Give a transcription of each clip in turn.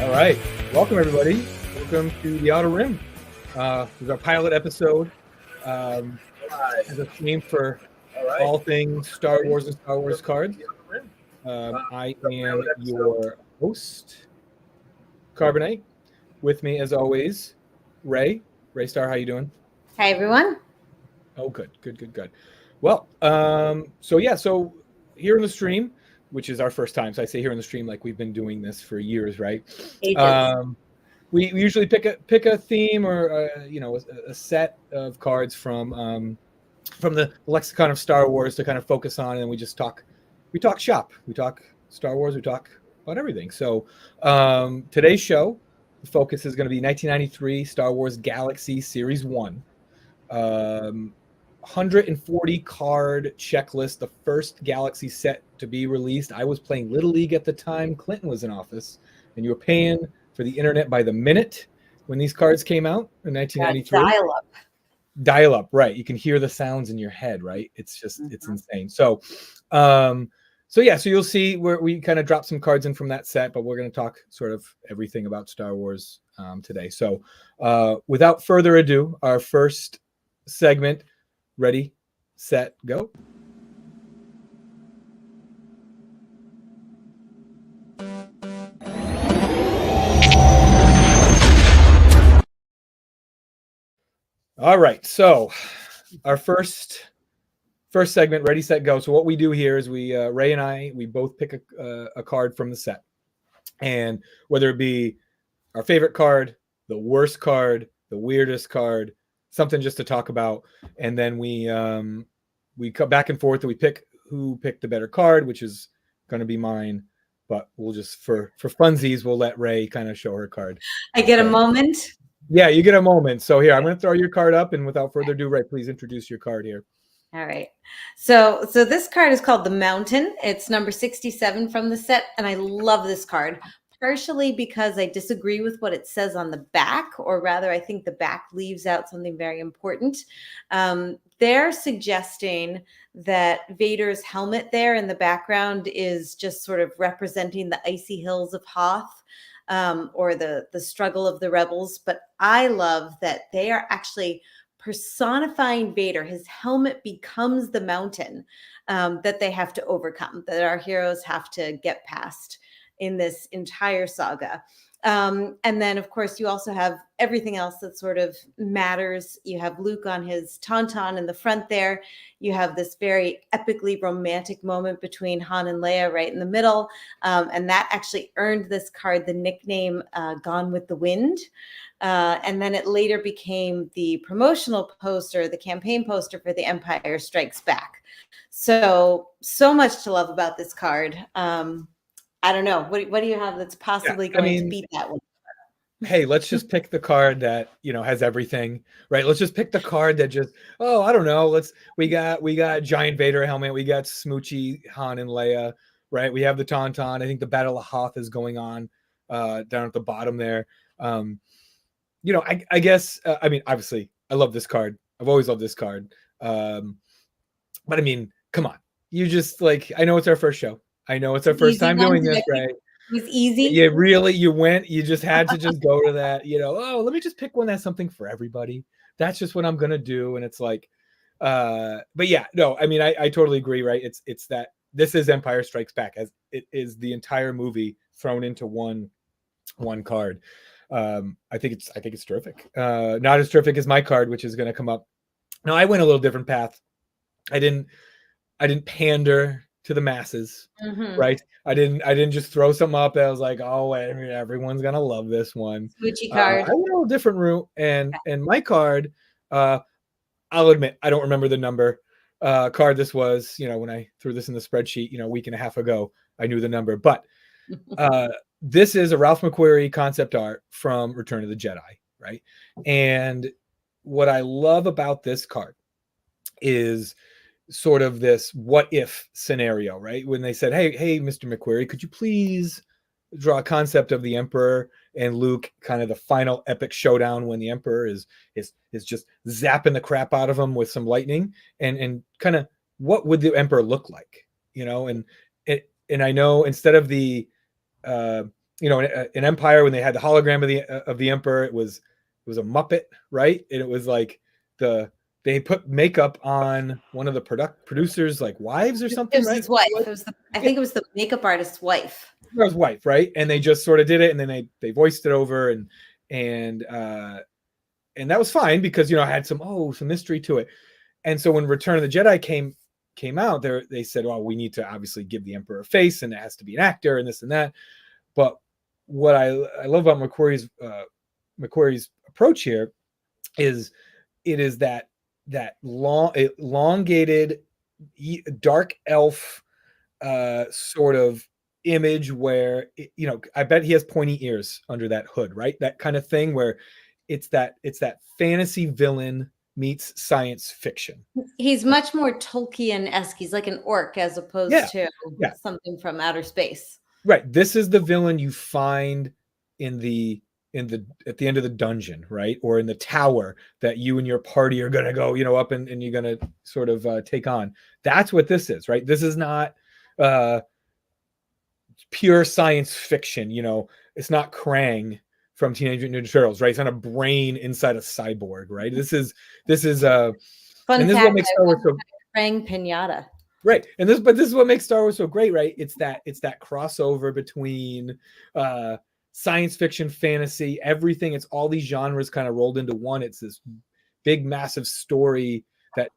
All right. Welcome, everybody. Welcome to the Outer Rim. This is our pilot episode. As a theme for all things Star Wars and Star Wars cards. I am your host, Carbonite. With me, as always, Ray. Ray Star, how you doing? Hi, everyone. Oh, good. Well, so here in the stream, which is our first time. So I say here in the stream like we've been doing this for years, right? We usually pick a theme or a set of cards from the lexicon of Star Wars to kind of focus on, and we just talk. We talk shop. We talk Star Wars. We talk about everything. So today's show, the focus is going to be 1993 Star Wars Galaxy Series 1. 140 card checklist, the first Galaxy set to be released. I was playing Little League at the time. Clinton was in office, and you were paying for the internet by the minute when these cards came out in 1993. Dial up, right? You can hear the sounds in your head, right? It's just it's insane. So you'll see where we kind of drop some cards in from that set, but we're going to talk sort of everything about Star Wars today. So without further ado, our first segment. Ready, set, go. All right, so our first segment, ready, set, go. So what we do here is we Ray and I, we both pick a card from the set, and whether it be our favorite card, the worst card, the weirdest card, something just to talk about, and then we come back and forth and we pick who picked the better card, which is going to be mine, but we'll just for funsies we'll let Ray kind of show her card. I get a moment. Yeah, you get a moment. So here, I'm going to throw your card up, and without further ado, Ray, please introduce your card here. All right. So this card is called the Mountain. It's number 67 from the set, and I love this card. Partially because I disagree with what it says on the back, or rather, I think the back leaves out something very important. They're suggesting that Vader's helmet there in the background is just sort of representing the icy hills of Hoth, or the struggle of the rebels. But I love that they are actually personifying Vader. His helmet becomes the mountain that they have to overcome, that our heroes have to get past in this entire saga. And then, of course, you also have everything else that sort of matters. You have Luke on his tauntaun in the front there. You have this very epically romantic moment between Han and Leia right in the middle. And that actually earned this card the nickname Gone with the Wind. And then it later became the promotional poster, the campaign poster for The Empire Strikes Back. So much to love about this card. I don't know. What do you have that's possibly going to beat that one? Hey, let's just pick the card that, has everything, right? Let's just pick the card that just, I don't know. We got Giant Vader helmet. We got Smoochy, Han and Leia, right? We have the tauntaun. I think the Battle of Hoth is going on down at the bottom there. I guess, obviously I love this card. I've always loved this card. But I mean, come on. You just I know it's our first show. I know it's our first time doing this, right? It was easy. You just had to just go to that, let me just pick one that's something for everybody. That's just what I'm going to do. And it's but yeah, no, I totally agree, right? It's that this is Empire Strikes Back, as it is the entire movie thrown into one card. I think it's terrific. Not as terrific as my card, which is going to come up. No, I went a little different path. I didn't pander to the masses, right? I didn't just throw something up that I was like, oh, everyone's gonna love this one. Gucci card. I went a little different route, and my card, I'll admit I don't remember the number card this was. When I threw this in the spreadsheet, a week and a half ago, I knew the number. But this is a Ralph McQuarrie concept art from Return of the Jedi, right? And what I love about this card is sort of this what if scenario, right? When they said, hey, Mr. McQuarrie, could you please draw a concept of the Emperor and Luke, kind of the final epic showdown when the Emperor is just zapping the crap out of him with some lightning, and kind of what would the Emperor look like, and I know instead of the in Empire, when they had the hologram of the Emperor, it was a Muppet, right? And it was like they put makeup on one of the producers, like wives or It something, was right? his wife. I think it was the makeup artist's wife. His wife, right? And they just sort of did it, and then they voiced it over, and that was fine because I had some mystery to it. And so when Return of the Jedi came out, they said, well, we need to obviously give the Emperor a face, and it has to be an actor, and this and that. But what I love about McQuarrie's approach here is it is that elongated dark elf sort of image where I bet he has pointy ears under that hood, right? That kind of thing where it's that fantasy villain meets science fiction. He's much more Tolkien-esque. He's like an orc as opposed to something from outer space. Right. This is the villain you find at the end of the dungeon, right? Or in the tower that you and your party are gonna go, up and you're gonna sort of take on. That's what this is, right? This is not pure science fiction. It's not Krang from Teenage Mutant Ninja Turtles, right? It's not a brain inside a cyborg, right? This is fun and this fact, is what makes Star Wars so Krang pinata. Right. And this is what makes Star Wars so great, right? It's that crossover between science fiction, fantasy, everything. It's all these genres kind of rolled into one. It's this big, massive story that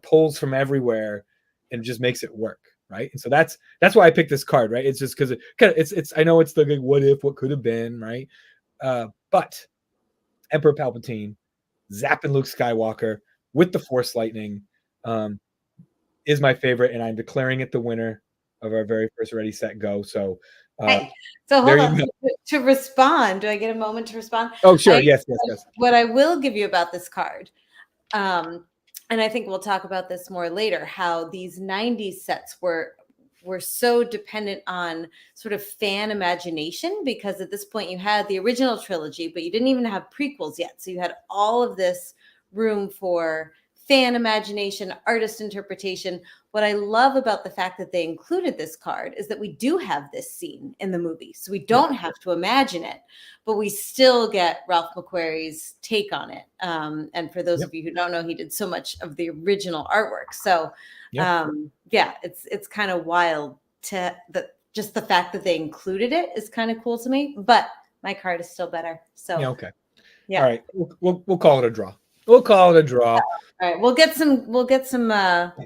pulls from everywhere and just makes it work, right? And so that's why I picked this card, right? It's just because it's I know it's the what if, what could have been, right? But Emperor Palpatine zapping Luke Skywalker with the Force lightning is my favorite, and I'm declaring it the winner of our very first Ready, Set, Go. So, so hold on. To respond, do I get a moment to respond? Oh, sure. Yes. What I will give you about this card, and I think we'll talk about this more later, how these 90s sets were so dependent on sort of fan imagination, because at this point you had the original trilogy, but you didn't even have prequels yet. So you had all of this room for fan imagination, artist interpretation. What I love about the fact that they included this card is that we do have this scene in the movie. So we don't have to imagine it, but we still get Ralph McQuarrie's take on it. And for those of you who don't know, he did so much of the original artwork. So it's kind of wild just the fact that they included it is kind of cool to me, but my card is still better. So okay. All right. We'll call it a draw. We'll call it a draw. All right, we'll get some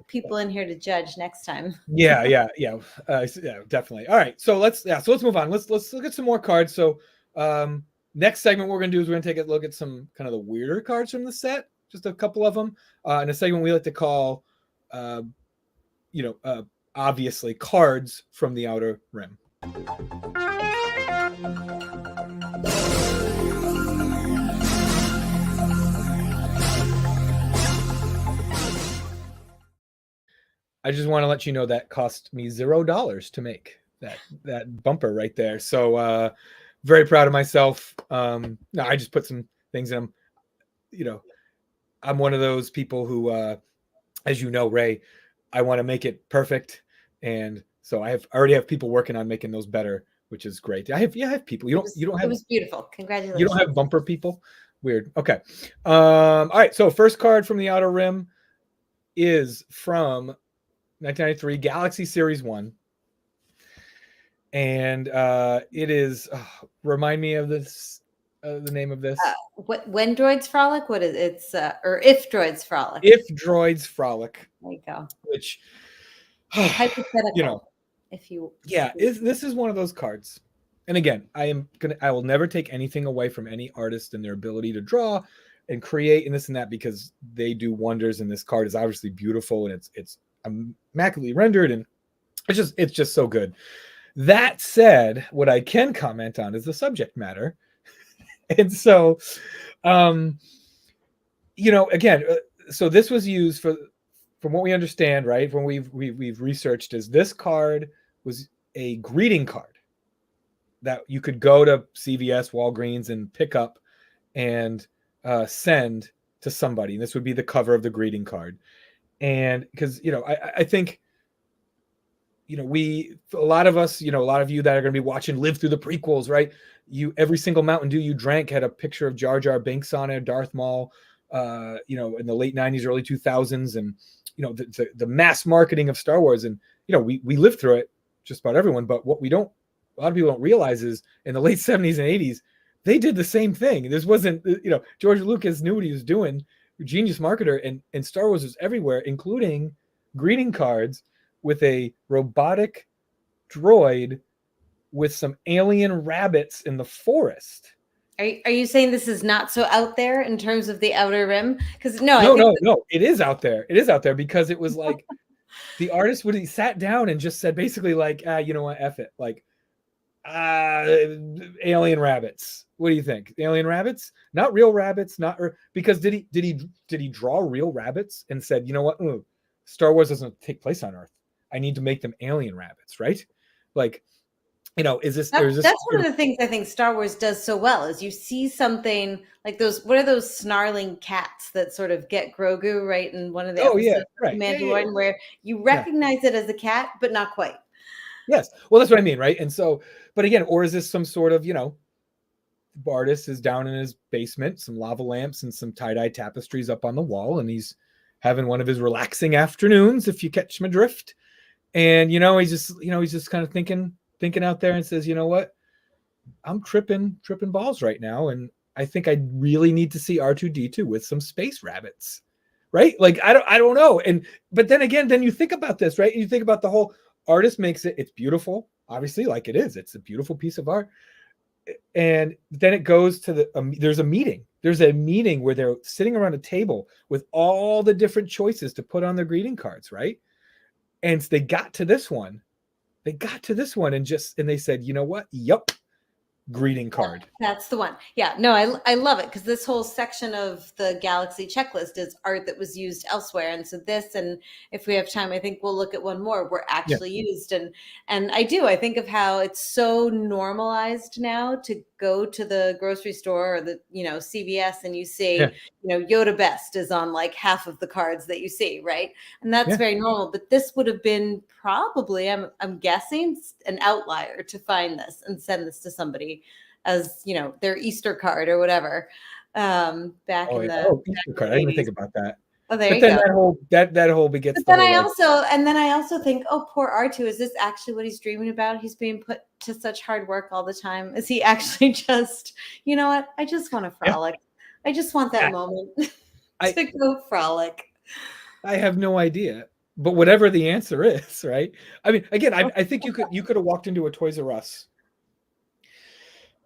people in here to judge next time. Yeah, definitely. All right, so let's move on. Let's look at some more cards. So, next segment we're gonna do is we're gonna take a look at some kind of the weirder cards from the set, just a couple of them. In a segment we like to call, obviously cards from the Outer Rim. I just want to let you know that cost me $0 to make that bumper right there. So very proud of myself. No, I just put some things in them. I'm one of those people who, as you know, Ray, I want to make it perfect. And so I already have people working on making those better, which is great. I have people. You don't have. It was beautiful. Congratulations. You don't have bumper people? Weird. Okay. All right. So first card from the Outer Rim is from 1993 Galaxy Series 1. And it is, remind me of this, the name of this. When Droids Frolic? What is it? It's, or If Droids Frolic. If Droids Frolic. There you go. Which, hypothetical. This is one of those cards. And again, I will never take anything away from any artist and their ability to draw and create and this and that, because they do wonders. And this card is obviously beautiful, and it's immaculately rendered, and it's just so good. That said, what I can comment on is the subject matter. And so, again, so this was used for from what we understand, right, from we've researched, is this card was a greeting card that you could go to CVS, Walgreens, and pick up and send to somebody. And this would be the cover of the greeting card. And because, I think, a lot of us, a lot of you that are going to be watching live through the prequels, right? Every single Mountain Dew you drank had a picture of Jar Jar Binks on it, Darth Maul, in the late 90s, early 2000s. And, the mass marketing of Star Wars. And, we lived through it, just about everyone. But what a lot of people don't realize is in the late 70s and 80s, they did the same thing. This wasn't, George Lucas knew what he was doing, genius marketer, and Star Wars was everywhere, including greeting cards with a robotic droid with some alien rabbits in the forest. Are you saying this is not so out there in terms of the Outer Rim? Because no, it is out there. It is out there because it was like the artist he sat down and just said basically like, you know what, F it, like, alien rabbits. What do you think? Alien rabbits, not real rabbits, because did he draw real rabbits and said, you know what, Star Wars doesn't take place on Earth. I need to make them alien rabbits, right? Like, that's one of the things I think Star Wars does so well is you see something like those. What are those snarling cats that sort of get Grogu right in one of the episodes of Mandalorian, where you recognize it as a cat, but not quite. Yes, well, that's what I mean, right? And so, but again, or is this some sort of, artist is down in his basement, some lava lamps and some tie-dye tapestries up on the wall, and he's having one of his relaxing afternoons, if you catch my drift. And he's just kind of thinking out there and says, you know what, I'm tripping balls right now, and I think I really need to see R2-D2 with some space rabbits, right? Like, I don't know. But then again, then you think about this, right? You think about the whole artist makes it's beautiful, obviously, like it is. It's a beautiful piece of art. And then it goes to there's a meeting. There's a meeting where they're sitting around a table with all the different choices to put on their greeting cards, right? And they got to this one. And they said, you know what? Yup. Greeting card. That's the one. Yeah, no, I love it because this whole section of the Galaxy checklist is art that was used elsewhere. And so this, and if we have time, I think we'll look at one more, were actually used. And I think of how it's so normalized now to go to the grocery store or the, CVS, and you see, Yoda Best is on like half of the cards that you see, right? And that's very normal. But this would have been probably, I'm guessing, an outlier to find this and send this to somebody as their Easter card or whatever. Back in the Easter card. I didn't even think about that. Oh, there you go. That whole begets. But then I also think, oh, poor R2. Is this actually what he's dreaming about? He's being put to such hard work all the time. Is he actually just, you know what? I just want to frolic. I just want that moment to go frolic. I have no idea. But whatever the answer is, right? I mean, again, I think you could have walked into a Toys R Us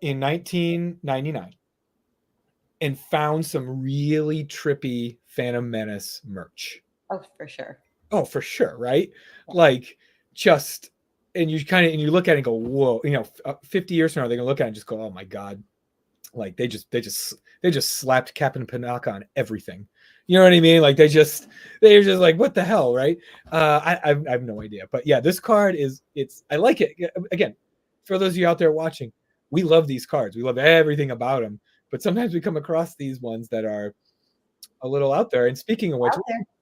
in 1999 and found some really trippy Phantom Menace merch. Oh, for sure. Oh, for sure, right? Like, just, and you look at it and go, whoa, 50 years from now, they're gonna look at it and just go, oh my God. Like they just slapped Captain Panaka on everything. You know what I mean? Like they're just like, what the hell, right? I have no idea. But yeah, this card I like it. Again, for those of you out there watching, we love these cards. We love everything about them. But sometimes we come across these ones that are a little out there. And speaking of which,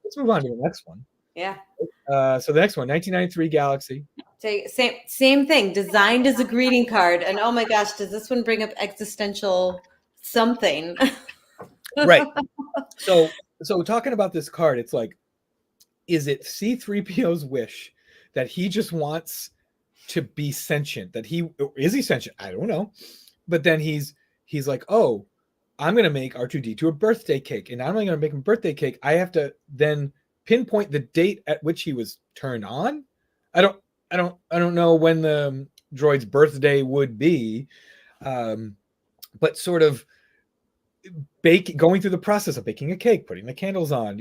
let's move on to the next one. Yeah. So the next one, 1993 Galaxy. So same thing, designed as a greeting card. And oh my gosh, does this one bring up existential something? Right. So talking about this card, it's like, is it C-3PO's wish that he just wants to be sentient? Is he sentient? I don't know. But then he's like, oh, I'm going to make R2-D2 a birthday cake. And not only going to make him a birthday cake, I have to then pinpoint the date at which he was turned on. I don't know when the droid's birthday would be, but sort of going through the process of baking a cake, putting the candles on,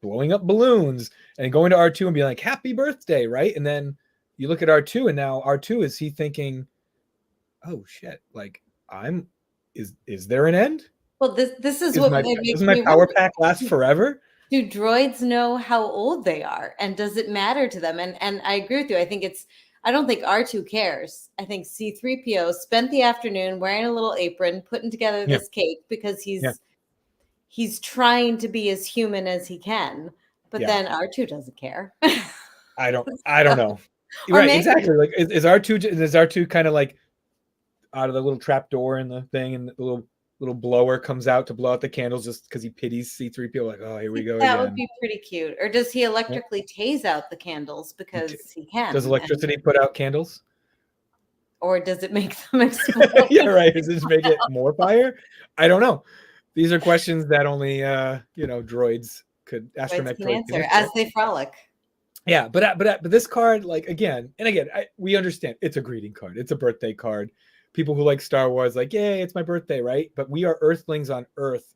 blowing up balloons, and going to R2 and being like, happy birthday, right? And then you look at R2, and now R2, is he thinking, oh shit, like is there an end? Well, this is what does my power pack last forever? do droids know how old they are, and does it matter to them? And I agree with you. I don't think R2 cares. I think C3PO spent the afternoon wearing a little apron, putting together Yeah, this cake because yeah, he's trying to be as human as he can. But yeah. then R2 doesn't care. I don't know. Or Right, maybe exactly. Like is R2 kind of like out of the little trap door in the thing, and the little blower comes out to blow out the candles just because he pities C3PO, like, oh, here we go that would again. be pretty cute. Or does he Yeah. electrically tase out the candles because he Does can? electricity put out candles? Or does it make them explode? Yeah, right. Does this make it more fire? I don't know. These are questions that only droids could Droids astromech can droids could answer answer. as they frolic. Yeah, but this card, like, again and again, we understand it's a greeting card. It's a birthday card. People who like Star Wars, like, yay, it's my birthday, right? But we are Earthlings on Earth.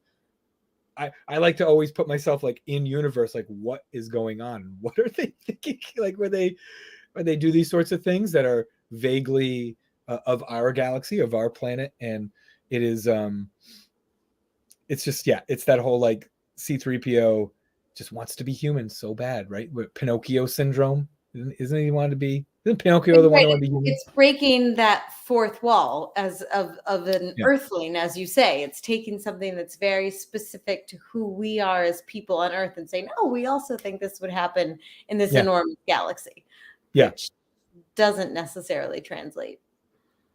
I like to always put myself like in universe, like what is going on? What are they thinking? Like when they do these sorts of things that are vaguely of our galaxy, of our planet, and it is it's just, yeah, it's that whole like C3PO just wants to be human so bad, right? With Pinocchio syndrome, isn't he want to be? Isn't Pinocchio the one Right. who want to be human? It's breaking that fourth wall as of an Yeah, earthling, as you say. It's taking something that's very specific to who we are as people on Earth and saying, "Oh, we also think this would happen in this yeah, enormous galaxy," yeah, which doesn't necessarily translate.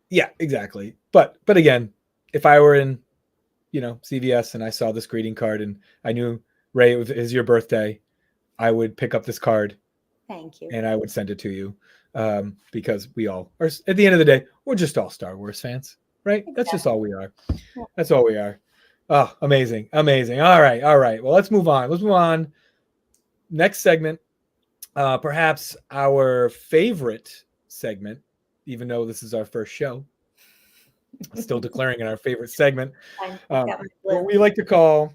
yeah, exactly. But again, if I were in CVS and I saw this greeting card and I knew, Ray, it is your birthday, I would pick up this card Thank you. and I would send it to you, because we all are. At the end of the day, we're just all Star Wars fans, right? That's just Exactly. all we are. That's all we are. Oh, amazing, amazing. All right, all right. Well, let's move on. Let's move on. Next segment, perhaps our favorite segment, even though this is our first show, still declaring in our favorite segment, I've got my what list. we like to call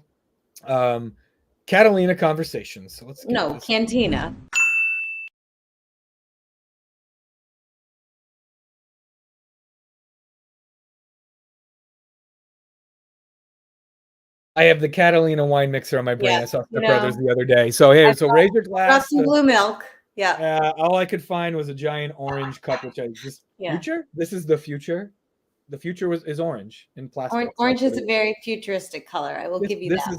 Catalina Conversations. So let's get No, this. Cantina. I have the Catalina wine mixer on my brain. Yeah, I saw you Step know, Brothers the other day. So hey, I so raise your brought glass. some blue milk. Yeah, All I could find was a giant orange cup, which I just yeah. future. This is the future. The future is orange in plastic. So Orange that's what is it a is. very futuristic color. I will This give you this that.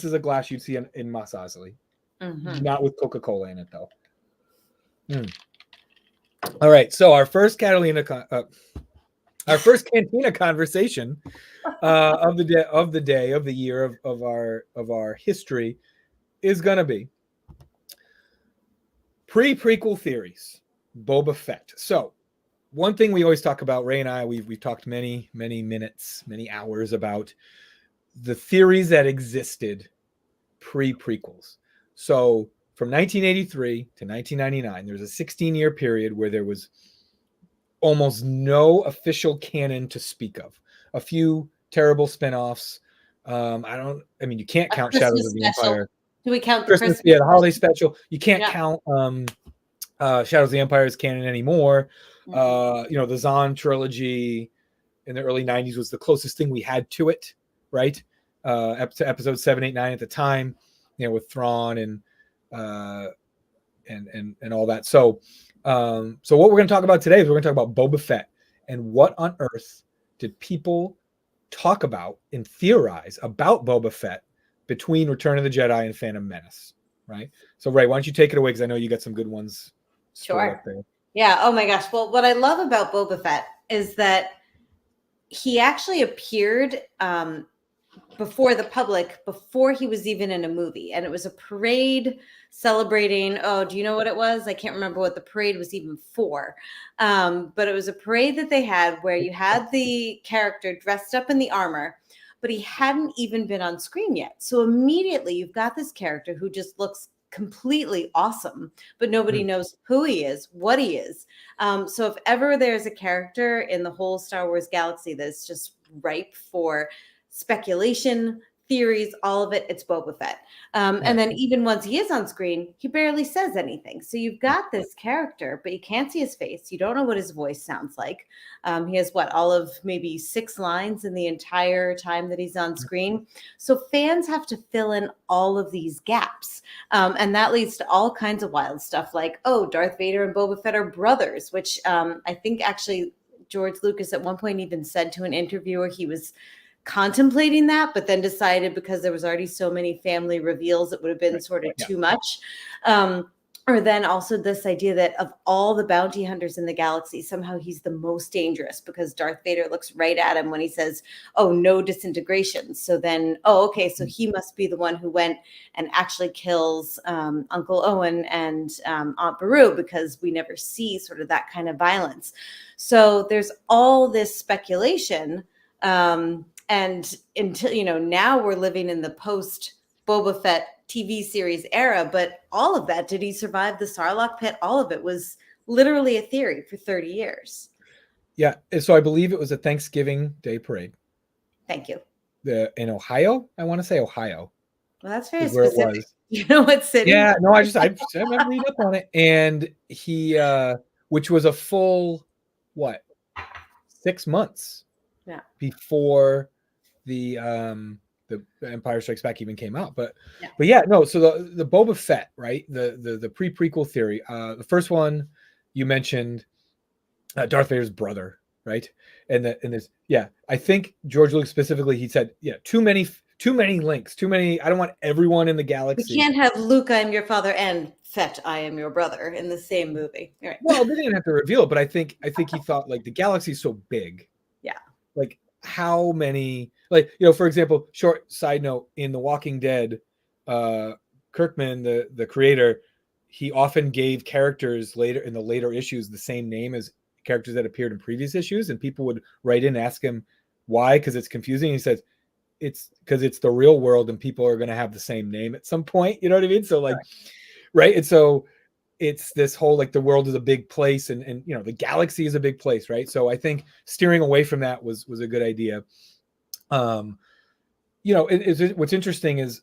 is a glass you'd see in Mas Eisley, Hmm. not with Coca-Cola in it though. All right, so our first Cantina conversation of the day of the year of our history is gonna be pre-prequel theories, Boba Fett. So one thing we always talk about, Ray and I, we've talked many minutes, many hours about the theories that existed pre-prequels. So from 1983 to 1999, there's a 16-year period where there was almost no official canon to speak of. A few terrible spin-offs. I mean, you can't A count Shadows Christmas of the special. Empire. Do we count the Christmas, Christmas yeah, the holiday special? special. You can't Yeah. count Shadows of the Empire as canon anymore. Mm-mm. The Zahn trilogy in the early 90s was the closest thing we had to it, right? Episode 7, 8, 9 at the time, with Thrawn and all that. So what we're going to talk about today is we're going to talk about Boba Fett and what on earth did people talk about and theorize about Boba Fett between Return of the Jedi and Phantom Menace, right? So Ray, why don't you take it away, because I know you got some good ones stored Sure. up there. Yeah. Oh my gosh. Well, what I love about Boba Fett is that he actually appeared before the public before he was even in a movie, and it was a parade celebrating. Oh, do you know what it was? I can't remember what the parade was even for, but it was a parade that they had where you had the character dressed up in the armor, but he hadn't even been on screen yet. So immediately you've got this character who just looks completely awesome, but nobody knows who he is, what he is. So if ever there's a character in the whole Star Wars galaxy that's just ripe for speculation, theories, all of it, it's Boba Fett. And then even once he is on screen, he barely says anything. So you've got this character, but you can't see his face. You don't know what his voice sounds like. He has all of maybe 6 lines in the entire time that he's on screen. So fans have to fill in all of these gaps. And that leads to all kinds of wild stuff like, oh, Darth Vader and Boba Fett are brothers, which I think actually George Lucas at one point even said to an interviewer he was contemplating that, but then decided because there was already so many family reveals, it would have been sort of too much. Or then also this idea that of all the bounty hunters in the galaxy, somehow he's the most dangerous because Darth Vader looks right at him when he says, oh, no disintegration. So then, oh, okay, so he must be the one who went and actually kills Uncle Owen and Aunt Beru, because we never see sort of that kind of violence. So there's all this speculation. And until, now we're living in the post Boba Fett TV series era, but all of that, did he survive the Sarlacc pit? All of it was literally a theory for 30 years. Yeah. So I believe it was a Thanksgiving Day parade. Thank you. In Ohio, I want to say Ohio. Well, that's very specific. You know what city? Yeah, no, I never read up on it. And he, which was a full, 6 months before the Empire Strikes Back even came out. But yeah, no. So the Boba Fett, right? The prequel theory. The first one you mentioned, Darth Vader's brother, right? And this, I think George Lucas specifically, he said, too many links, too many. I don't want everyone in the galaxy. We can't have Luke, I am your father, and Fett, I am your brother in the same movie. Right. Well, they didn't have to reveal it, but I think he thought like the galaxy is so big. Yeah. Like how many, for example, short side note, in The Walking Dead, Kirkman, the creator, he often gave characters later in the later issues the same name as characters that appeared in previous issues, and people would write in and ask him why, because it's confusing. He says it's because it's the real world and people are going to have the same name at some point. You know what I mean? So right. And so it's this whole, like, the world is a big place and the galaxy is a big place. Right. So I think steering away from that was a good idea. What's interesting is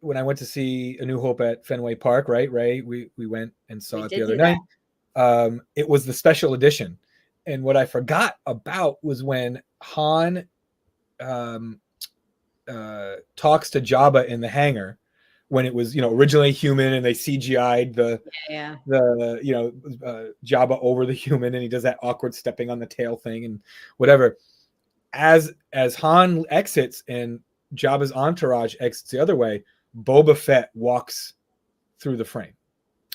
when I went to see A New Hope at Fenway Park, right. We went and saw it the other night. It was the special edition. And what I forgot about was when Han talks to Jabba in the hangar, when it was, originally human and they CGI'd the Jabba over the human, and he does that awkward stepping on the tail thing and whatever. As Han exits and Jabba's entourage exits the other way, Boba Fett walks through the frame.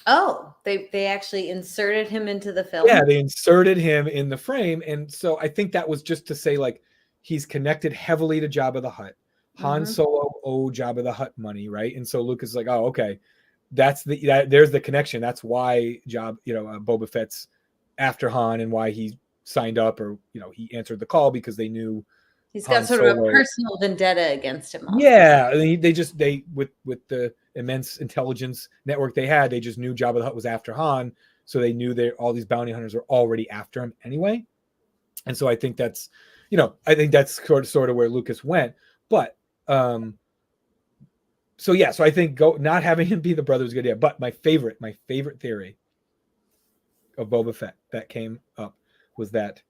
Oh, they actually inserted him into the film? Yeah, they inserted him in the frame. And so I think that was just to say, like, he's connected heavily to Jabba the Hutt. Han Solo owed Jabba the Hutt money, right? And so Lucas is like, oh, okay, there's the connection. That's why Boba Fett's after Han, and why he signed up, or he answered the call, because they knew he's got sort of a personal vendetta against him. Also. Yeah, they with the immense intelligence network they had, they just knew Jabba the Hutt was after Han, so they knew that all these bounty hunters were already after him anyway. And so I think that's sort of where Lucas went. But so I think not having him be the brother was a good idea. But my favorite theory of Boba Fett that came up was that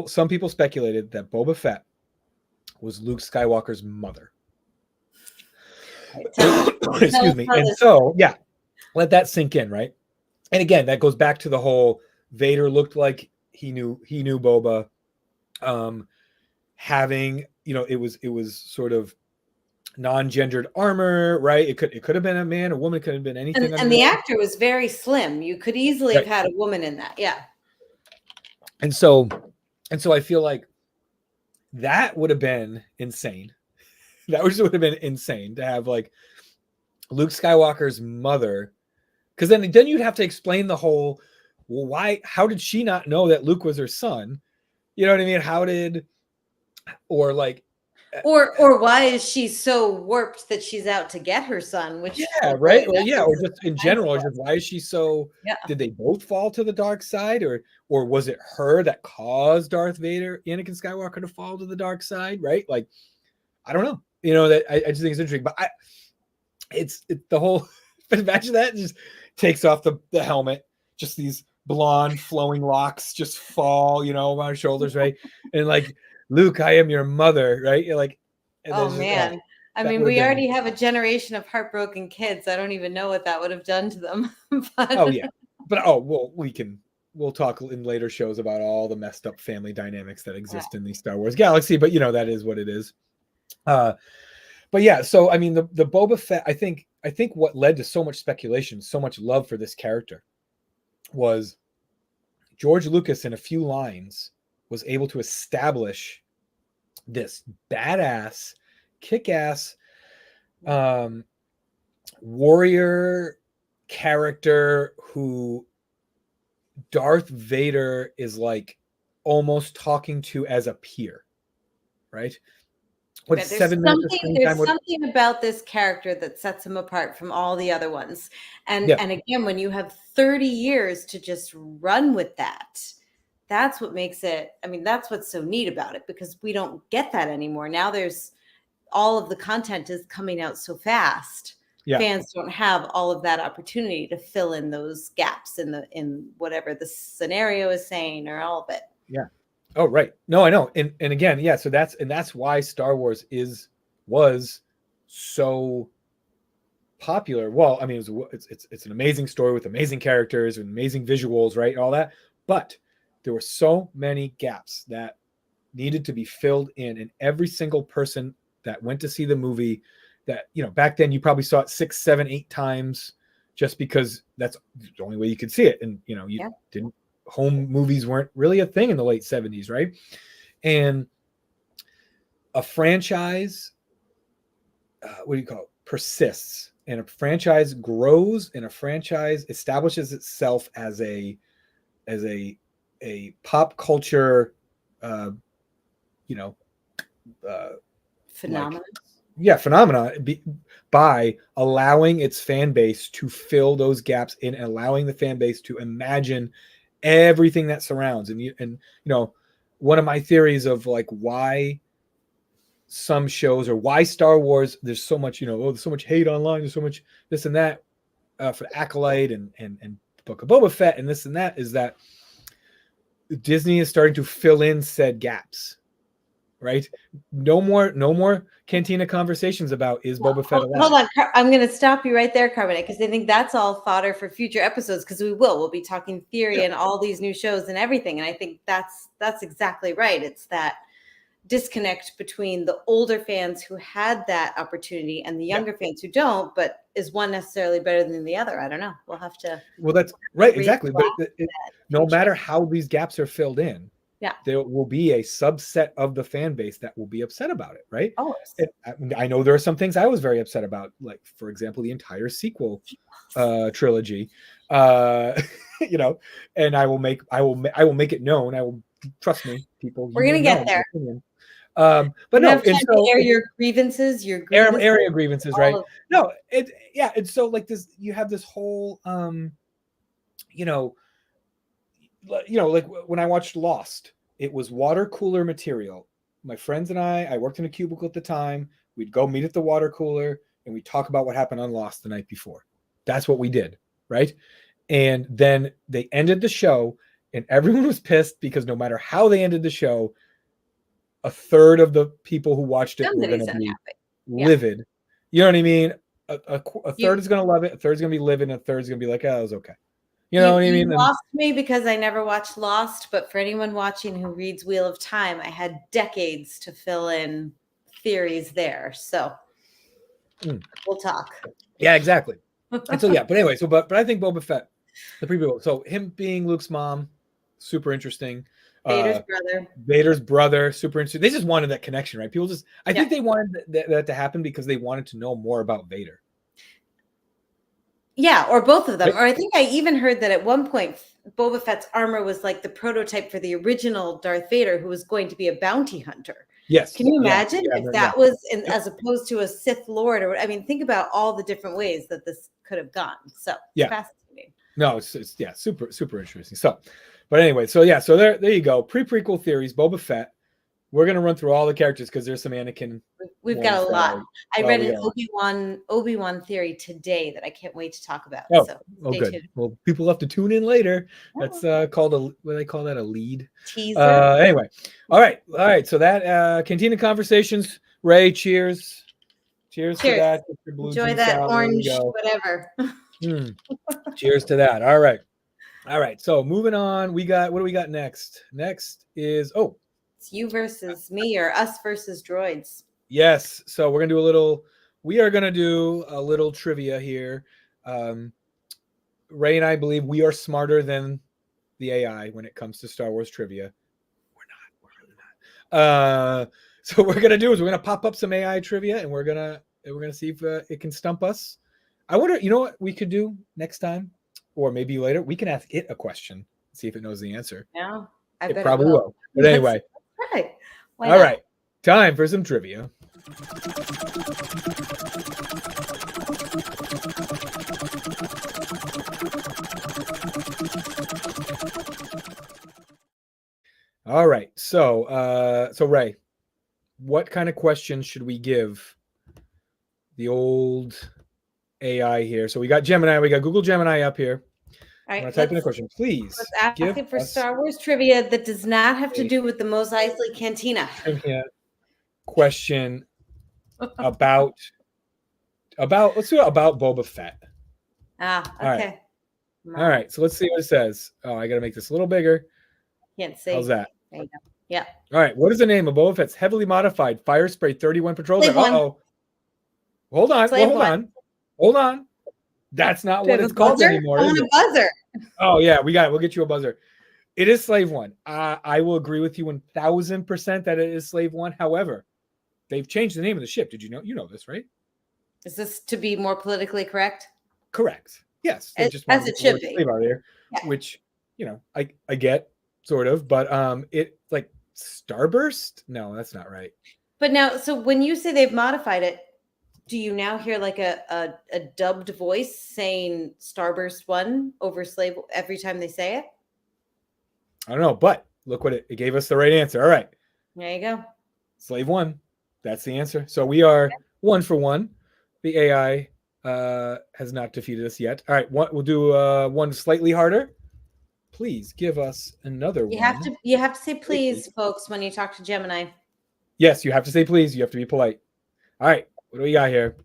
some people speculated that Boba Fett was Luke Skywalker's mother. Excuse me. And so, let that sink in, right? And again, that goes back to the whole Vader looked like he knew Boba. Having, it was sort of non-gendered armor, right? It could have been a man, a woman, could have been anything. And the actor was very slim. You could easily have had a woman in that. Yeah. And so I feel like that would have been insane. That would have been insane to have, like, Luke Skywalker's mother, because then you'd have to explain the whole, well, how did she not know that Luke was her son? You know what I mean? Or why is she so warped that she's out to get her son? Which right? Or just in general, just why is she so? Yeah. Did they both fall to the dark side, or was it her that caused Anakin Skywalker to fall to the dark side? Right? Like, I don't know. You know, that I just think it's interesting. But it's the whole. But imagine that, just takes off the helmet, just these blonde flowing locks just fall, you know, on our shoulders, right? And like, Luke, I am your mother, right? You're like, and Oh there's just man. I that mean, would have we been. already have a generation of heartbroken kids. I don't even know what that would have done to them. Oh But yeah, but well, we'll talk in later shows about all the messed up family dynamics that yeah. exist in the Star Wars galaxy. But you know, that is what it is. Uh, but yeah, so I mean, the Boba Fett, I think what led to so much speculation, so much love for this character, was George Lucas in a few lines was able to establish this badass, kick-ass um, warrior character who Darth Vader is like almost talking to as a peer, right? What Yeah, 7 minutes of screen time there's would. something about this character that sets him apart from all the other ones. Yeah, And again, when you have 30 years to just run with that, that's what makes it, I mean, that's what's so neat about it, because we don't get that anymore. Now there's all of the content is coming out so fast. yeah. Fans don't have all of that opportunity to fill in those gaps in whatever the scenario is saying, or all of it. Yeah. Oh, right. No, I know. And again, yeah, so that's why Star Wars was so popular. Well, I mean, it's an amazing story with amazing characters and amazing visuals, right? All that. But there were so many gaps that needed to be filled in, and every single person that went to see the movie, that, you know, back then you probably saw it 6, 7, 8 times, just because that's the only way you could see it. And you know, you Yeah. didn't home movies weren't really a thing in the late 70s, right? And a franchise, what do you call it, persists, and a franchise grows, and a franchise establishes itself as a pop culture, uh, you know, like, Phenomenal. yeah, phenomena, by allowing its fan base to fill those gaps in, and allowing the fan base to imagine everything that surrounds. And you know, one of my theories of like why some shows, or why Star Wars, there's so much, you know, oh, there's so much hate online, there's so much this and that, for Acolyte and Book of Boba Fett and this and that, is that Disney is starting to fill in said gaps, right? No more cantina conversations about, is Boba Fett alive? Hold on. I'm going to stop you right there, Carbonate, because I think that's all fodder for future episodes, because we'll be talking theory Yeah. and all these new shows and everything. And I think that's exactly right. It's that disconnect between the older fans who had that opportunity and the younger fans who don't, but is one necessarily better than the other? I don't know. We'll have to. Well, that's right, read exactly. But no future. matter how these gaps are filled in, Yeah. there will be a subset of the fan base that will be upset about it, right? Oh, I know there are some things I was very upset about, like, for example, the entire sequel trilogy. You know, and I will make it known. I will, trust me, people. we're going to get there. But no, Enough time and so to air your grievances, area grievances, right? of, No, and so like this, you have this whole, you know, like when I watched Lost, it was water cooler material. My friends and I worked in a cubicle at the time. We'd go meet at the water cooler and we'd talk about what happened on Lost the night before. That's what we did, right? And then they ended the show, and everyone was pissed because no matter how they ended the show, a third of the people who watched it were going somebody's to be unhappy. livid. You know what I mean? A third You, is going to love it, a third is going to be livid, and a third is going to be like, oh, it was okay. You know what I mean? You lost me because I never watched Lost, but for anyone watching who reads Wheel of Time, I had decades to fill in theories there. So we'll talk. Yeah, exactly. And so, yeah, but anyway, but I think Boba Fett, the preview, so him being Luke's mom, super interesting. Vader's brother, super interesting. They just wanted that connection, right? People just, I think they wanted that to happen because they wanted to know more about Vader. Yeah, or both of them. Or I think I even heard that at one point, Boba Fett's armor was like the prototype for the original Darth Vader, who was going to be a bounty hunter. Yes. Can you imagine if that was as opposed to a Sith Lord? Or I mean, think about all the different ways that this could have gone. So it's fascinating. No, it's super, super interesting. So, but anyway, so yeah, so there you go. Prequel theories, Boba Fett. We're gonna run through all the characters because there's some Anakin We've one got a lot. side. I Oh, read we an got a lot. Obi-Wan theory today that I can't wait to talk about. Oh, So oh, stay good. tuned. Well, people have to tune in later. That's Oh, called what do they call that? A lead. teaser. Anyway, all right. So that Cantina Conversations. Ray, cheers. Cheers to Cheers. that. Get your blue Enjoy juice that out. There we orange, go. whatever. Cheers to that. All right. So moving on, what do we got next? Next is It's you versus me or us versus droids. yes. So we are gonna do a little trivia here. Ray and I believe we are smarter than the AI when it comes to Star Wars trivia. We're really not. So what we're gonna pop up some AI trivia and we're gonna see if it can stump us. I wonder, you know what we could do next time, or maybe later, we can ask it a question, see if it knows the answer. Yeah, I It bet probably it will. But anyway, right. all right, time for some trivia. All right, so Ray, what kind of questions should we give the old AI here? So we got Gemini, we got Google Gemini up here. All I'm going right, to type in a question. Please let's ask give it for us Star Wars trivia that does not have to do with the Mos Eisley Cantina. trivia question about let's do it about Boba Fett. Okay. All right. So let's see what it says. Oh, I got to make this a little bigger. Can't see. How's that? There you go. Yeah. All right. What is the name of Boba Fett's heavily modified Fire Spray 31 patrol gun? Uh-oh. Hold on. Hold on. That's not what it's called anymore. I want a buzzer. Oh, yeah. We got it. We'll get you a buzzer. It is Slave One. I will agree with you 1,000% that it is Slave One. However, they've changed the name of the ship. Did you know? You know this, right? Is this to be more politically correct? Correct. Yes. As it should be. Slave out here, yeah. Which, I get sort of, but it like Starburst? No, that's not right. But now, so when you say they've modified it, do you now hear like a dubbed voice saying Starburst 1 over Slave every time they say it? I don't know, but look what it gave us the right answer. All right. There you go. Slave 1. That's the answer. So we are 1 for 1. The AI has not defeated us yet. All right. We'll do one slightly harder. Please give us another one. You have to say please, folks, when you talk to Gemini. Yes, you have to say please. You have to be polite. All right. What do we got here?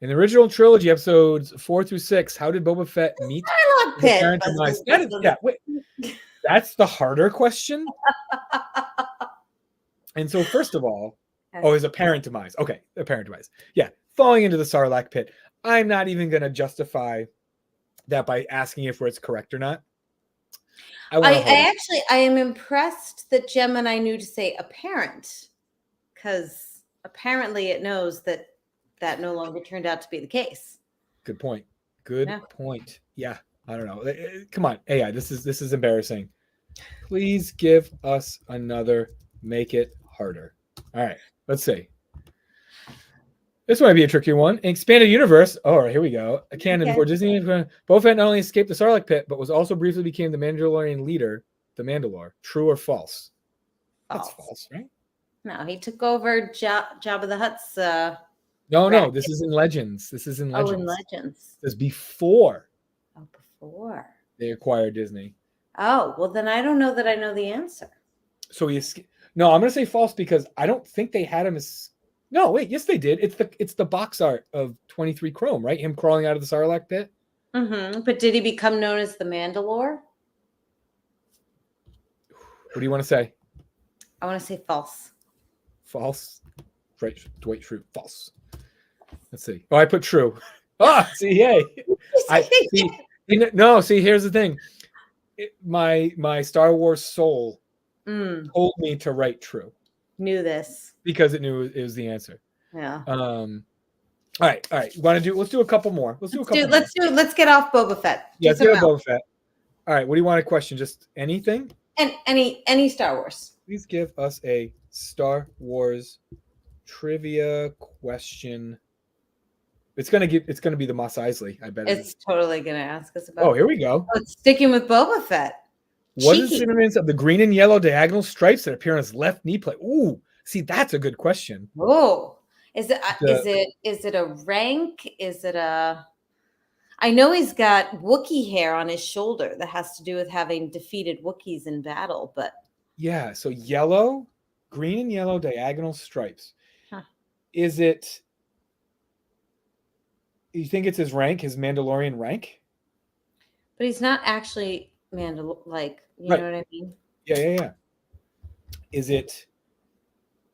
In the original trilogy, episodes 4 through 6, how did Boba Fett meet the parent demise? That's the harder question. And so, first of all, his apparent demise. Okay, apparent demise. Yeah, falling into the Sarlacc pit. I'm not even going to justify that by asking if it's correct or not. I am impressed that Gemini knew to say apparent, because apparently it knows that no longer turned out to be the case. Good point. Point. Yeah, I don't know. Come on, AI. This is embarrassing. Please give us another. Make it harder. All right, let's see. This might be a tricky one. Expanded universe. All right, here we go. A canon for Disney. Boba Fett not only escaped the Sarlacc pit, but was also briefly became the Mandalorian leader, the Mandalore. True or false? That's false, right? No, he took over Jabba the Hutt's. No. This is in Legends. Oh, in Legends. This is before. Oh, before they acquired Disney. Oh, well, then I don't know that I know the answer. So no, I'm going to say false because I don't think they had him as. No, wait, yes, they did. It's the box art of 23 Chrome, right? Him crawling out of the Sarlacc pit. Mm-hmm. But did he become known as the Mandalore? What do you want to say? I want to say false. False. Right, Dwight Schrute. False. Let's see. Oh, I put true. See, yay. See, here's the thing. My Star Wars soul told me to write true. Knew this. Because it knew it was the answer. Yeah. All right. Let's do a couple more. Let's get off Boba Fett. Yeah, let's get off Boba Fett. All right. What do you want to question? Just anything? And any Star Wars. Please give us a Star Wars trivia question. It's gonna be the Mos Eisley, I bet. It's totally gonna ask us about. Oh, here we go. Oh, it's sticking with Boba Fett. What is the significance of the green and yellow diagonal stripes that appear on his left knee plate? Ooh, See, that's a good question. Oh, is it The, is it a rank? Is it a I know he's got Wookiee hair on his shoulder that has to do with having defeated Wookiees in battle, but yeah, so yellow, green and yellow diagonal stripes. huh. Is it, you think it's his rank, his Mandalorian rank? But he's not actually like, you Right. know what I mean? Yeah. Is it,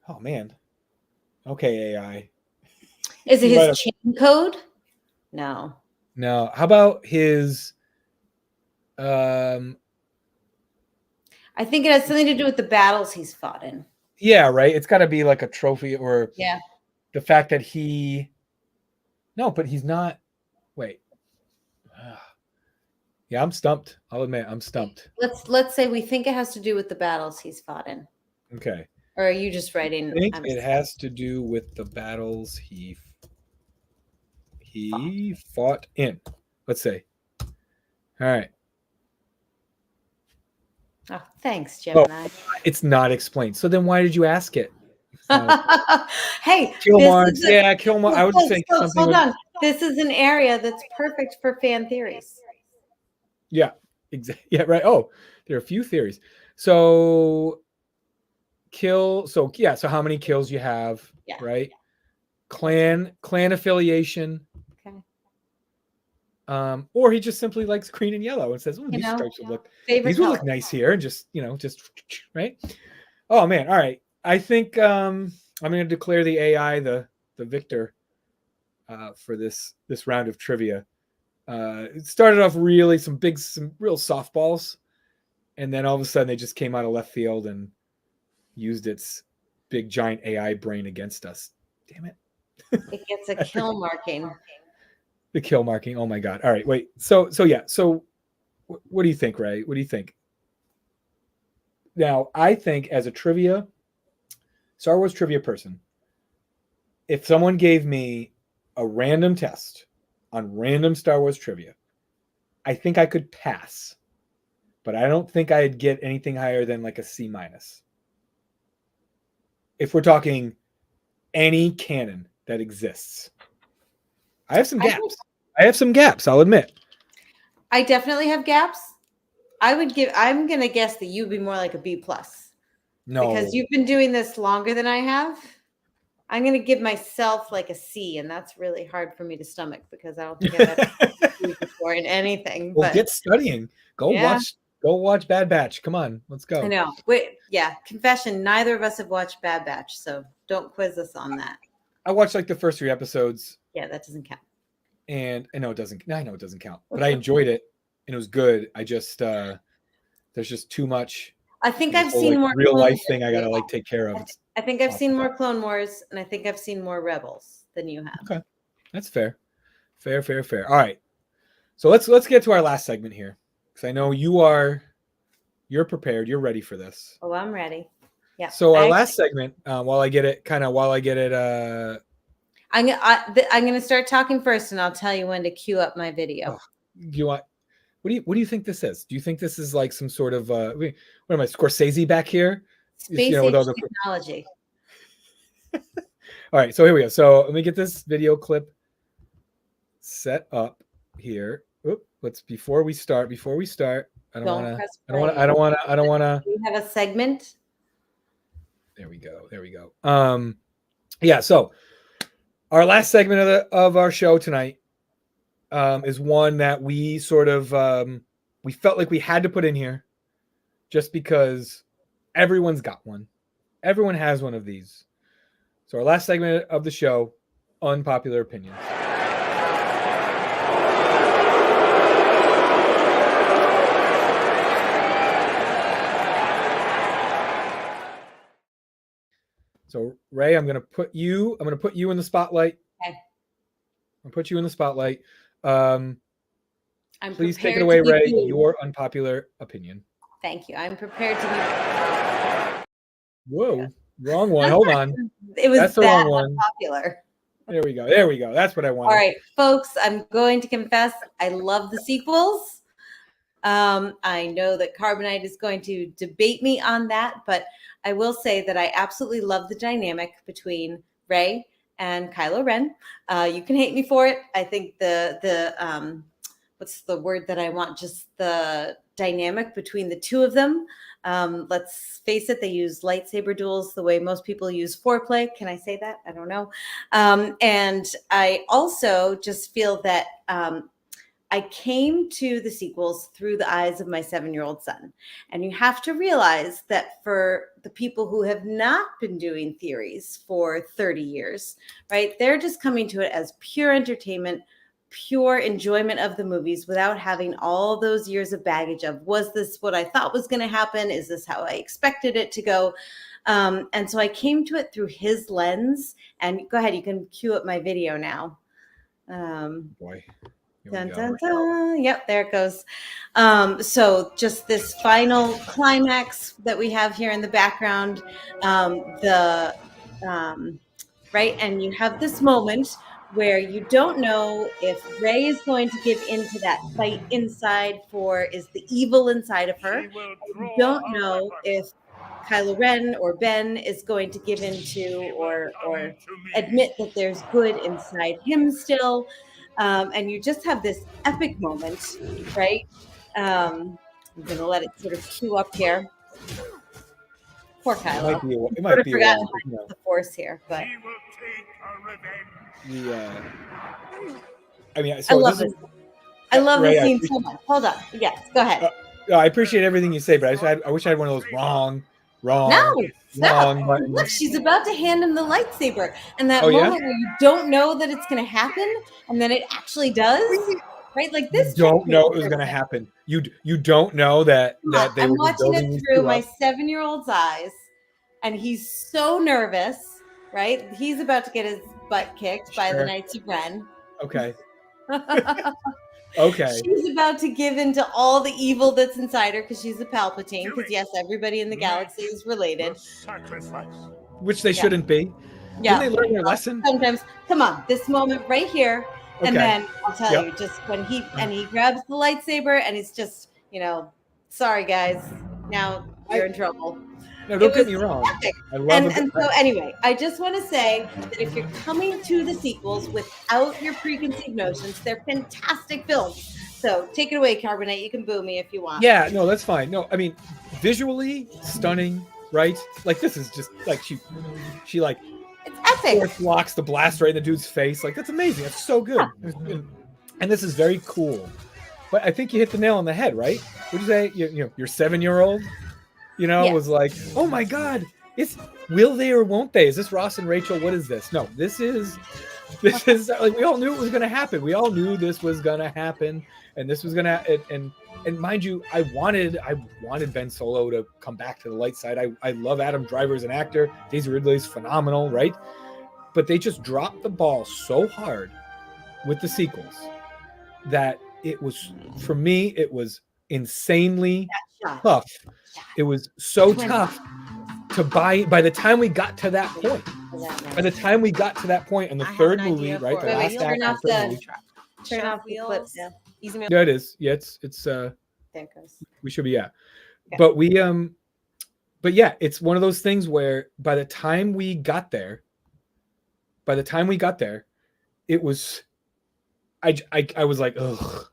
oh man. Okay, AI. Is it You might his have, chain code? No. no. How about his, um, I think it has something to do with the battles he's fought in. yeah, right. It's got to be like a trophy or Yeah. the fact that no, but he's not, wait. Yeah, I'm stumped. I'll admit I'm stumped. Let's say we think it has to do with the battles he's fought in. Okay. Or are you just I writing think it has to do with the battles he fought in. Let's say. All right. Oh, thanks, Oh, Gemini. it's not explained. So then why did you ask it? Hey, Kill this Mars. is Yeah, kill Mars. I would think folks, something hold would. on. This is an area that's perfect for fan theories. Yeah. Exactly. Yeah. Right. Oh, there are a few theories. So kill. So yeah. So how many kills you have? Yeah. Right. Clan affiliation. Okay. Or he just simply likes green and yellow and says, "Oh, You these know, stripes would look favorite these would color. look nice here," and just right. Oh man, all right. I think I'm going to declare the AI the victor for this round of trivia. It started off really some real softballs, and then all of a sudden they just came out of left field and used its big giant AI brain against us. Damn it! It gets a kill marking. The kill marking. Oh my god! All right, wait. So yeah. So what do you think, Ray? What do you think? Now, I think as a Star Wars trivia person, if someone gave me a random test on random Star Wars trivia, I think I could pass, but I don't think I'd get anything higher than like a C minus. If we're talking any canon that exists, I have some gaps. I'll admit. I definitely have gaps. I'm gonna guess that you'd be more like a B plus. No, Because you've been doing this longer than I have. I'm gonna give myself like a C, and that's really hard for me to stomach because I don't think I've ever C before in anything. Well, But get studying. Go yeah, watch Bad Batch. Come on, let's go. I know. Wait, yeah. Confession: neither of us have watched Bad Batch, so don't quiz us on that. I watched like the first 3 episodes. Yeah, that doesn't count. And I know it doesn't. I know it doesn't count, but I enjoyed it and it was good. I just there's just too much. I think This I've whole, seen like, more real Clone life Wars. thing I gotta like take care of. I think I've awesome. seen more Clone Wars, and I think I've seen more Rebels than you have. Okay, that's fair. Fair. All right, so let's get to our last segment here because I know you're prepared. You're ready for this. Oh, I'm ready. Yeah. So our last segment, while I get it, I'm gonna start talking first, and I'll tell you when to cue up my video. you want. What do you think this is? Do you think this is like some sort of what am I, Scorsese back here? Space age technology. All right, so here we go. So let me get this video clip set up here. Let's before we start. I don't want to. Do you have a segment? There we go. Yeah. So our last segment of our show tonight is one that we sort of we felt like we had to put in here, just because everyone's got one. Everyone has one of these. So our last segment of the show, unpopular opinions. So Ray, I'm gonna put you in the spotlight. Okay. I'll put you in the spotlight. Please take it prepared away, to be Ray. rude. Your unpopular opinion. Thank you. I'm prepared to be. Whoa, wrong one. Hold on. It was That's the that wrong one. unpopular. There we go. That's what I wanted. All right, folks, I'm going to confess I love the sequels. I know that Carbonite is going to debate me on that, but I will say that I absolutely love the dynamic between Rey and Kylo Ren. You can hate me for it. I think the what's the word that I want? Just the dynamic between the two of them. Let's face it, they use lightsaber duels the way most people use foreplay. Can I say that? I don't know. And I also just feel that I came to the sequels through the eyes of my 7-year-old son. And you have to realize that for the people who have not been doing theories for 30 years, right, they're just coming to it as pure entertainment, pure enjoyment of the movies without having all those years of baggage of, was this what I thought was going to happen? Is this how I expected it to go? And so I came to it through his lens. And go ahead, you can cue up my video now. Boy. Dun, dun, dun. Yep, there it goes. So just this final climax that we have here in the background, right, and you have this moment where you don't know if Rey is going to give into that fight inside for is the evil inside of her. You don't know if Kylo Ren or Ben is going to give into or admit that there's good inside him still. And you just have this epic moment, right? I'm going to let it sort of queue up here. Poor Kylo. It might be forgotten the force here, but I mean, so I love this. I love Ray, this scene so much. Hold on. Yes, go ahead. I appreciate everything you say, but I wish I had one of those wrong. No, look, she's about to hand him the lightsaber, and that moment where you don't know that it's going to happen, and then it actually does. Right, like this. You don't know it was going to happen. You don't know that they I'm were watching it through my up. 7-year-old's eyes, and he's so nervous. Right, he's about to get his butt kicked by the Knights of Ren. Okay. Okay. She's about to give into all the evil that's inside her because she's a Palpatine. Because yes, everybody in the galaxy is related. Which they shouldn't be. Yeah. Didn't they learn their lesson? Sometimes. Come on, this moment right here. Okay. And then I'll tell you, just when he grabs the lightsaber and he's just, sorry guys, now you're in trouble. No, don't get me wrong. Epic. I love and so anyway, I just want to say that if you're coming to the sequels without your preconceived notions, they're fantastic films. So take it away, Carbonite. You can boo me if you want. Yeah, no, that's fine. No, I mean, visually stunning, right? Like this is just like she like it's epic. Blocks the blast right in the dude's face. Like that's amazing. That's so good. And this is very cool. But I think you hit the nail on the head, right? Would you say your 7-year-old? Was like, oh my God, will they or won't they? Is this Ross and Rachel? What is this? No, this is like, we all knew it was going to happen. We all knew this was going to happen, and this was going to, and mind you, I wanted Ben Solo to come back to the light side. I love Adam Driver as an actor. Daisy Ridley's phenomenal, right? But they just dropped the ball so hard with the sequels that it was, for me, it was insanely tough. It was so tough to buy. By the time we got to that point, in the third movie, right? The last act. Turn off the clips. Yeah. Yeah, it is. Yeah, it's. There it goes. We should be. Yeah, okay. But yeah, it's one of those things where by the time we got there, it was. I was like, ugh.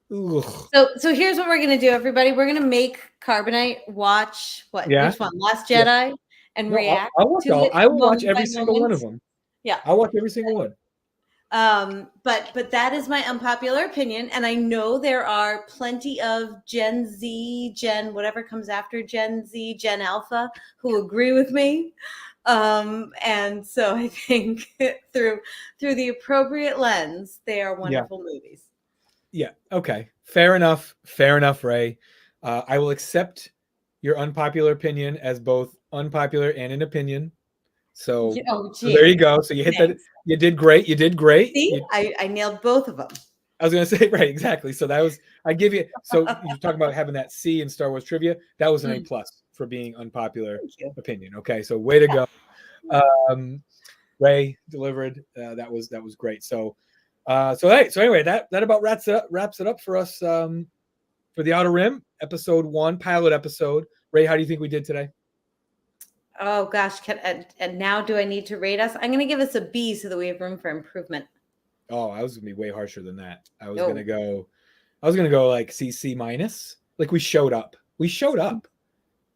So here's what we're gonna do, everybody. We're gonna make Carbonite watch which one? Last Jedi and react. I will watch every single one of them. Yeah, I'll watch every single one. But that is my unpopular opinion, and I know there are plenty of Gen Z, whatever comes after Gen Z, Gen Alpha, who agree with me. And so I think through the appropriate lens, they are wonderful movies. Yeah. Okay. Fair enough, Ray. I will accept your unpopular opinion as both unpopular and an opinion. So, so there you go. So you hit that. You did great. See, I nailed both of them. I was going to say, right, exactly. So that was, I give you, so you're talking about having that C in Star Wars trivia. That was an A+ for being unpopular opinion. Okay. So way to go. Ray delivered. That was great. So anyway, that about wraps it up for us for the Outer Rim, episode 1, pilot episode. Ray, how do you think we did today? Oh gosh, and now do I need to rate us? I'm going to give us a B so that we have room for improvement. Oh, I was gonna be way harsher than that. I was No. gonna go like C minus. Like we showed up. We showed up.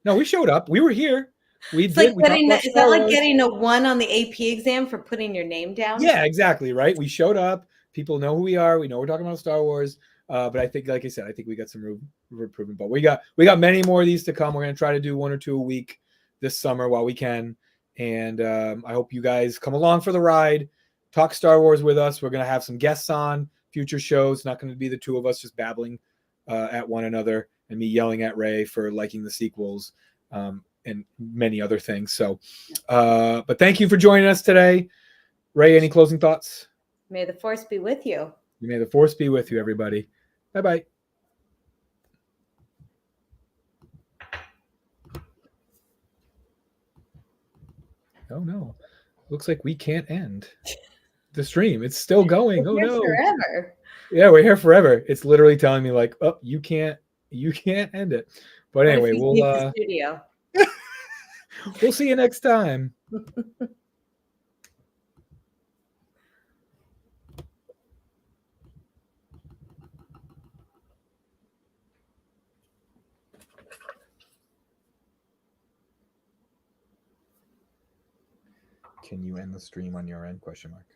No, we showed up. We were here. We It's did. like We talked about is that Star like Wars. getting a 1 on the AP exam for putting your name down? Yeah, exactly. Right. We showed up. People know who we are. We know we're talking about Star Wars. But I think, like I said, I think we got some room for improvement. But we got many more of these to come. We're gonna try to do 1 or 2 a week this summer while we can. And I hope you guys come along for the ride. Talk Star Wars with us. We're gonna have some guests on future shows. It's not going to be the two of us just babbling at one another and me yelling at Ray for liking the sequels and many other things. So, but thank you for joining us today. Ray, any closing thoughts? May the force be with you. May the force be with you, everybody. Bye-bye. Oh no, looks like we can't end the stream. It's still going. Oh no. Forever. Yeah, we're here forever. It's literally telling me like, oh, you can't end it. But anyway, we'll the studio. We'll see you next time. Can you end the stream on your end? Question mark.